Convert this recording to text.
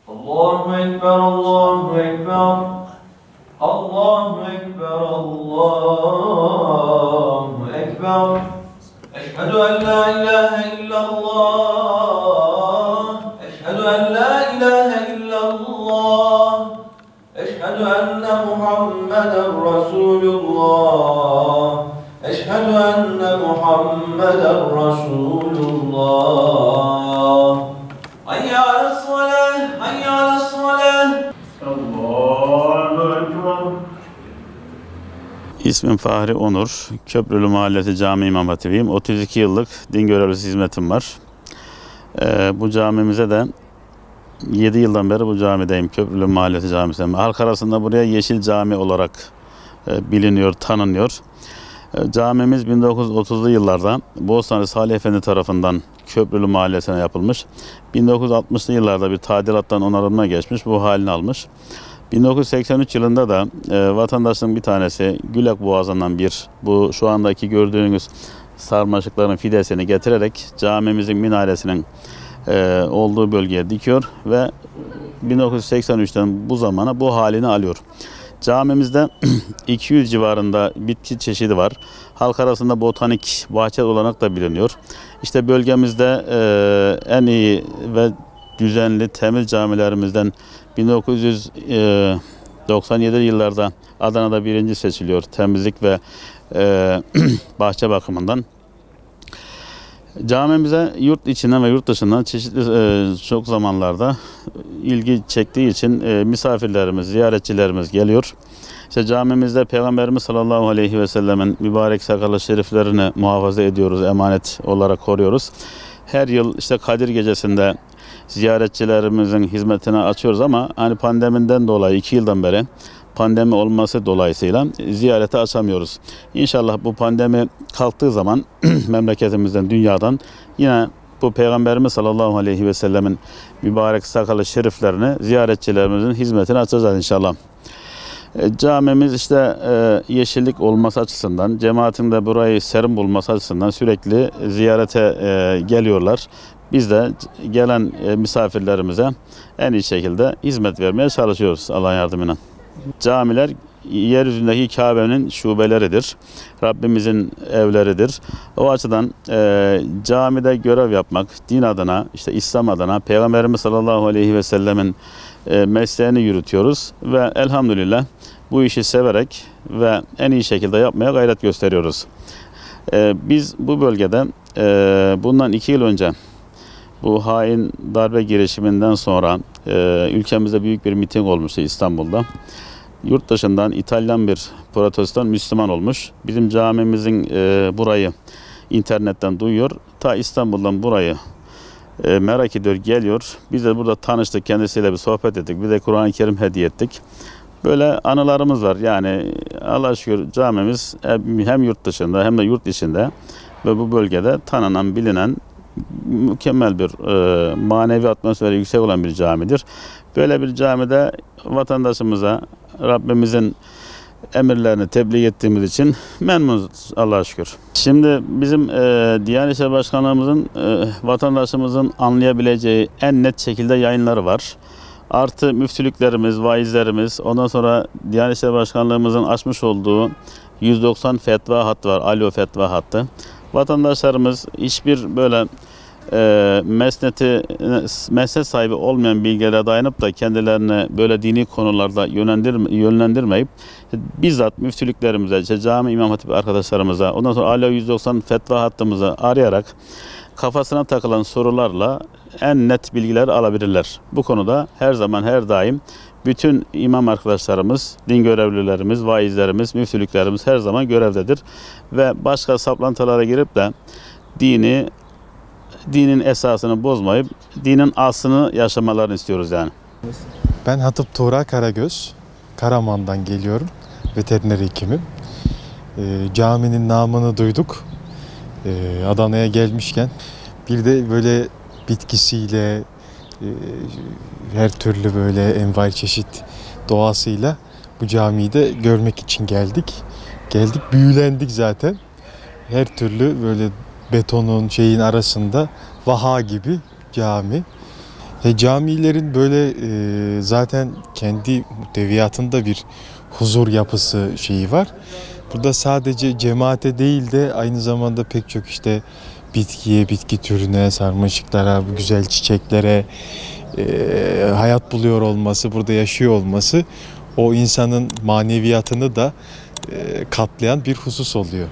Allahu Ekber, Allahu Ekber, Allahu Ekber, Allahu Ekber. Eşhedü en la ilahe illallah, eşhedü en la ilahe illallah, eşhedü enne Muhammeden Resulullah, eşhedü enne Muhammeden Resulullah. Hayya alas-salah, hayya alas-salah. Allahu Ekber. İsmim Fahri Onur, Köprülü Mahallesi Cami İmam Hatibiyim. 32 yıllık din görevlisi hizmetim var. Bu camimize de 7 yıldan beri bu camideyim, Köprülü Mahallesi Camisi'nde. Halk arasında buraya Yeşil Cami olarak biliniyor, tanınıyor. Camimiz 1930'lu yıllarda Bosnacı Salih Efendi tarafından Köprülü Mahallesi'ne yapılmış. 1960'lı yıllarda bir tadilattan onarılma geçmiş, bu halini almış. 1983 yılında da vatandaşın bir tanesi Gülek Boğazı'ndan bu şu andaki gördüğünüz sarmaşıkların fidesini getirerek camimizin minaresinin olduğu bölgeye dikiyor ve 1983'ten bu zamana bu halini alıyor. Camimizde 200 civarında bitki çeşidi var. Halk arasında botanik bahçe olarak da biliniyor. İşte bölgemizde en iyi ve düzenli, temiz camilerimizden 1997 yıllarda Adana'da birinci seçiliyor temizlik ve bahçe bakımından. Camimize yurt içinden ve yurt dışından çeşitli çok zamanlarda ilgi çektiği için misafirlerimiz, ziyaretçilerimiz geliyor. İşte camimizde Peygamberimiz sallallahu aleyhi ve sellemin mübarek sakalı şeriflerini muhafaza ediyoruz, emanet olarak koruyoruz. Her yıl işte Kadir Gecesi'nde ziyaretçilerimizin hizmetine açıyoruz ama hani pandemiden dolayı 2 yıldan beri pandemi olması dolayısıyla ziyarete açamıyoruz. İnşallah bu pandemi kalktığı zaman memleketimizden, dünyadan yine bu Peygamberimiz sallallahu aleyhi ve sellemin mübarek sakalı şeriflerini ziyaretçilerimizin hizmetine açacağız inşallah. Camimiz işte yeşillik olması açısından, cemaatin de burayı serin bulması açısından sürekli ziyarete geliyorlar. Biz de gelen misafirlerimize en iyi şekilde hizmet vermeye çalışıyoruz Allah'ın yardımıyla. Camiler yeryüzündeki Kabe'nin şubeleridir. Rabbimizin evleridir. O açıdan camide görev yapmak, din adına, işte İslam adına, Peygamberimiz sallallahu aleyhi ve sellemin mesleğini yürütüyoruz ve elhamdülillah bu işi severek ve en iyi şekilde yapmaya gayret gösteriyoruz. Biz bu bölgede bundan 2 yıl önce bu hain darbe girişiminden sonra ülkemizde büyük bir miting olmuştu İstanbul'da. Yurt dışından İtalyan bir protestan Müslüman olmuş. Bizim camimizin burayı internetten duyuyor. Ta İstanbul'dan burayı merak ediyor, geliyor. Biz de burada tanıştık, kendisiyle bir sohbet ettik. Bir de Kur'an-ı Kerim hediye ettik. Böyle anılarımız var. Yani Allah'a şükür camimiz hem yurt dışında hem de yurt içinde ve bu bölgede tanınan, bilinen mükemmel bir manevi atmosferi yüksek olan bir camidir. Böyle bir camide vatandaşımıza Rabbimizin emirlerini tebliğ ettiğimiz için memnunuz Allah'a şükür. Şimdi bizim Diyanet İşleri Başkanlığımızın vatandaşımızın anlayabileceği en net şekilde yayınları var. Artı müftülüklerimiz, vaizlerimiz, ondan sonra Diyanet İşleri Başkanlığımızın açmış olduğu 190 fetva hattı var, alo fetva hattı. Vatandaşlarımız hiçbir böyle mesnet sahibi olmayan bilgilere dayanıp da kendilerine böyle dini konularda yönlendirmeyip bizzat müftülüklerimize, işte cami imam hatip arkadaşlarımıza, ondan sonra alo 190 fetva hattımızı arayarak kafasına takılan sorularla en net bilgiler alabilirler. Bu konuda her zaman her daim bütün imam arkadaşlarımız, din görevlilerimiz, vaizlerimiz, müftülüklerimiz her zaman görevdedir. Ve başka saplantılara girip de dinin esasını bozmayıp dinin aslını yaşamalarını istiyoruz yani. Ben Hatip Tuğra Karagöz, Karaman'dan geliyorum. Veteriner hekimim. Caminin namını duyduk. Adana'ya gelmişken bir de böyle bitkisiyle her türlü böyle envai çeşit doğasıyla bu camiyi de görmek için geldik. Büyülendik zaten. Her türlü böyle betonun arasında vaha gibi cami. Camilerin böyle zaten kendi muhteviyatında bir huzur yapısı var. Burada sadece cemaate değil de aynı zamanda pek çok işte bitkiye, bitki türüne, sarmaşıklara, bu güzel çiçeklere hayat buluyor olması, burada yaşıyor olması o insanın maneviyatını da katlayan bir husus oluyor.